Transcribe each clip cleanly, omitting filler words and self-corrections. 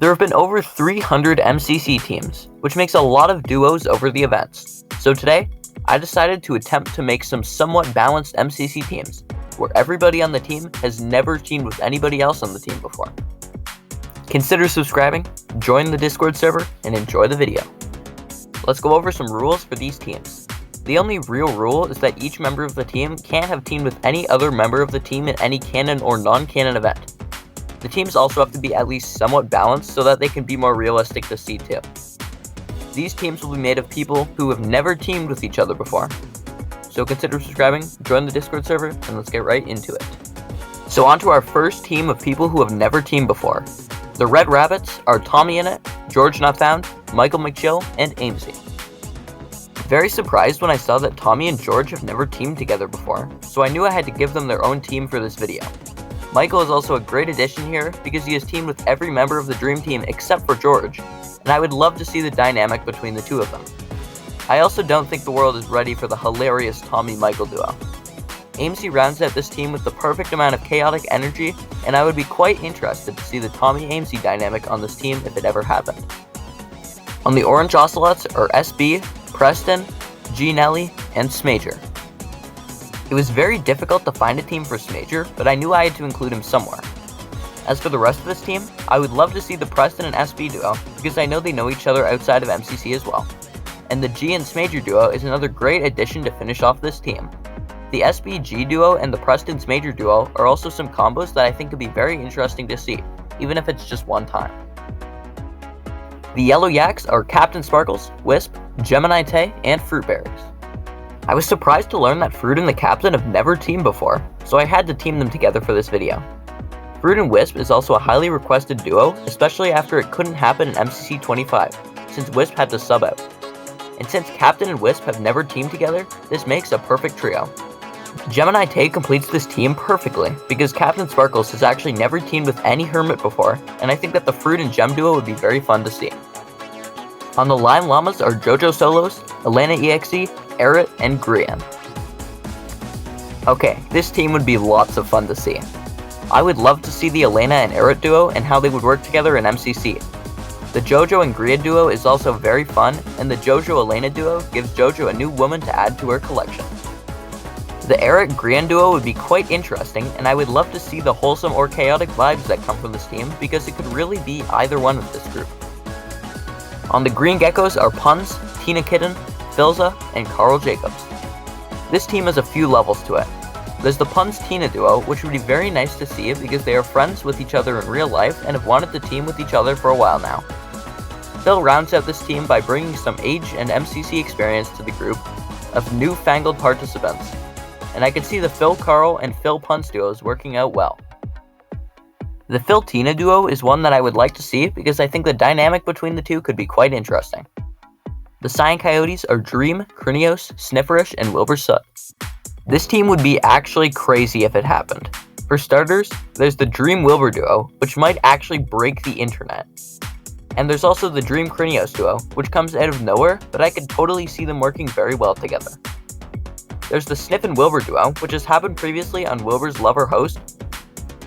There have been over 300 MCC teams, which makes a lot of duos over the events. So today, I decided to attempt to make some somewhat balanced MCC teams, where everybody on the team has never teamed with anybody else on the team before. Consider subscribing, join the Discord server, and enjoy the video. Let's go over some rules for these teams. The only real rule is that each member of the team can't have teamed with any other member of the team in any canon or non-canon event. The teams also have to be at least somewhat balanced so that they can be more realistic to see too. These teams will be made of people who have never teamed with each other before. So consider subscribing, join the Discord server, and let's get right into it. So on to our first team of people who have never teamed before. The Red Rabbits are TommyInnit, GeorgeNotFound, Michael McChill, and Aimsey. Very surprised when I saw that Tommy and George have never teamed together before, so I knew I had to give them their own team for this video. Michael is also a great addition here because he has teamed with every member of the Dream Team except for George, and I would love to see the dynamic between the two of them. I also don't think the world is ready for the hilarious Tommy-Michael duo. Aimsey rounds out this team with the perfect amount of chaotic energy, and I would be quite interested to see the Tommy-Aimsey dynamic on this team if it ever happened. On the Orange Ocelots are SB, Preston, G. Nelly, and Smajor. It was very difficult to find a team for Smajor, but I knew I had to include him somewhere. As for the rest of this team, I would love to see the Preston and SB duo, because I know they know each other outside of MCC as well. And the G and Smajor duo is another great addition to finish off this team. The SB-G duo and the Preston-Smajor duo are also some combos that I think could be very interesting to see, even if it's just one time. The Yellow YAKS are Captain Sparkles, Wisp, Gemini Tay, and Fruitberries. I was surprised to learn that Fruit and the Captain have never teamed before, so I had to team them together for this video. Fruit and Wisp is also a highly requested duo, especially after it couldn't happen in MCC 25, since Wisp had to sub out. And since Captain and Wisp have never teamed together, this makes a perfect trio. Gemini Tay completes this team perfectly, because Captain Sparkles has actually never teamed with any Hermit before, and I think that the Fruit and Gem duo would be very fun to see. On the LLAMAS are JoJo Solos, Elena EXE, Erit, and Grian. Okay, this team would be lots of fun to see. I would love to see the Elena and Erit duo and how they would work together in MCC. The JoJo and Grian duo is also very fun, and the JoJo-Elena duo gives JoJo a new woman to add to her collection. The Erit-Grian duo would be quite interesting, and I would love to see the wholesome or chaotic vibes that come from this team because it could really be either one of this group. On the Green GECKOS are Puns, Tina Kitten, Philza, and Carl Jacobs. This team has a few levels to it. There's the Puns-Tina duo, which would be very nice to see because they are friends with each other in real life and have wanted to team with each other for a while now. Phil rounds out this team by bringing some age and MCC experience to the group of newfangled participants, and I could see the Phil-Carl and Phil-Puns duos working out well. The Phil-Tina duo is one that I would like to see because I think the dynamic between the two could be quite interesting. The Cyan Coyotes are Dream, Krinios, Snifferish, and WilburSoot. This team would be actually crazy if it happened. For starters, there's the Dream Wilbur duo, which might actually break the internet. And there's also the Dream Krinios duo, which comes out of nowhere, but I could totally see them working very well together. There's the Sniff and Wilbur duo, which has happened previously on Wilbur's Lover Host,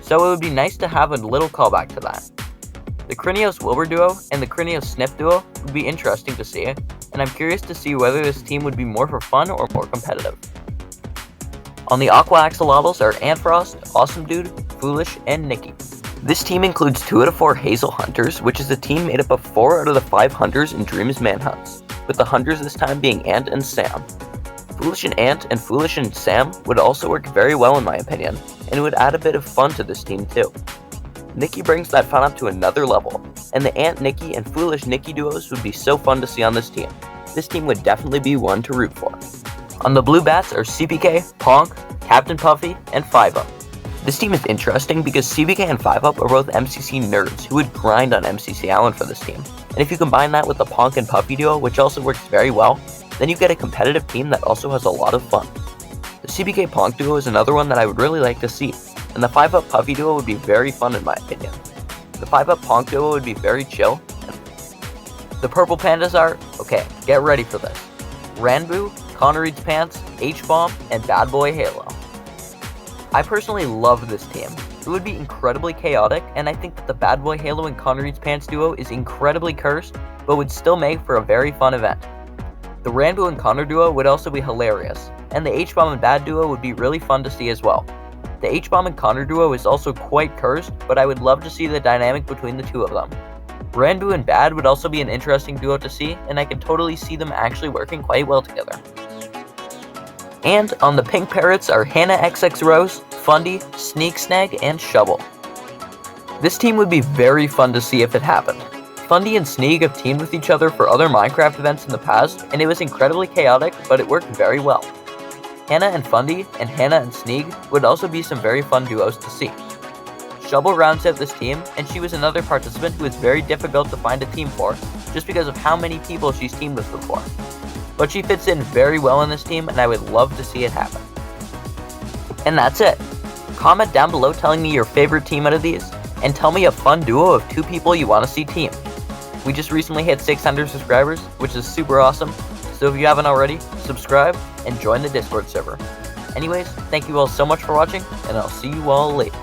so it would be nice to have a little callback to that. The Krinios Wilbur duo and the Krinios Sniff duo would be interesting to see, and I'm curious to see whether this team would be more for fun or more competitive. On the Aqua Axolotls are Antfrost, Awesome Dude, Foolish, and Nikki. This team includes 2 out of 4 Hazel Hunters, which is a team made up of 4 out of the 5 Hunters in Dream's Manhunts, with the Hunters this time being Ant and Sam. Foolish and Ant and Foolish and Sam would also work very well in my opinion, and it would add a bit of fun to this team too. Nikki brings that fun up to another level, and the Ant Nikki and Foolish Nikki duos would be so fun to see on this team. This team would definitely be one to root for. On the Blue Bats are Seapeekay, Ponk, Captain Puffy, and 5-Up. This team is interesting because Seapeekay and 5-Up are both MCC nerds who would grind on MCC Island for this team, and if you combine that with the Ponk and Puffy duo, which also works very well, then you get a competitive team that also has a lot of fun. The Seapeekay Ponk duo is another one that I would really like to see, and the 5-Up Puffy duo would be very fun in my opinion. The 5-Up Ponk duo would be very chill. The Purple Pandas are, okay, get ready for this, Ranboo, Connor Reed's Pants, H-Bomb, and Bad Boy Halo. I personally love this team, It would be incredibly chaotic, and I think that the Bad Boy Halo and Conrad's Pants duo is incredibly cursed, but would still make for a very fun event. The Ranboo and Connor duo would also be hilarious, and the H-Bomb and Bad duo would be really fun to see as well. The H-Bomb and Connor duo is also quite cursed, but I would love to see the dynamic between the two of them. Ranboo and Bad would also be an interesting duo to see, and I could totally see them actually working quite well together. And on the Pink Parrots are Hannah XX Rose, Fundy, Sneak Snag, and Shovel. This team would be very fun to see if it happened. Fundy and Sneak have teamed with each other for other Minecraft events in the past, and it was incredibly chaotic, but it worked very well. Hannah and Fundy, and Hannah and Sneak would also be some very fun duos to see. Shovel rounds out this team, and she was another participant who is very difficult to find a team for, just because of how many people she's teamed with before. But she fits in very well in this team, and I would love to see it happen. And that's it. Comment down below telling me your favorite team out of these, and tell me a fun duo of 2 people you want to see team. We just recently hit 600 subscribers, which is super awesome, so if you haven't already, subscribe and join the Discord server. Anyways, thank you all so much for watching, and I'll see you all later.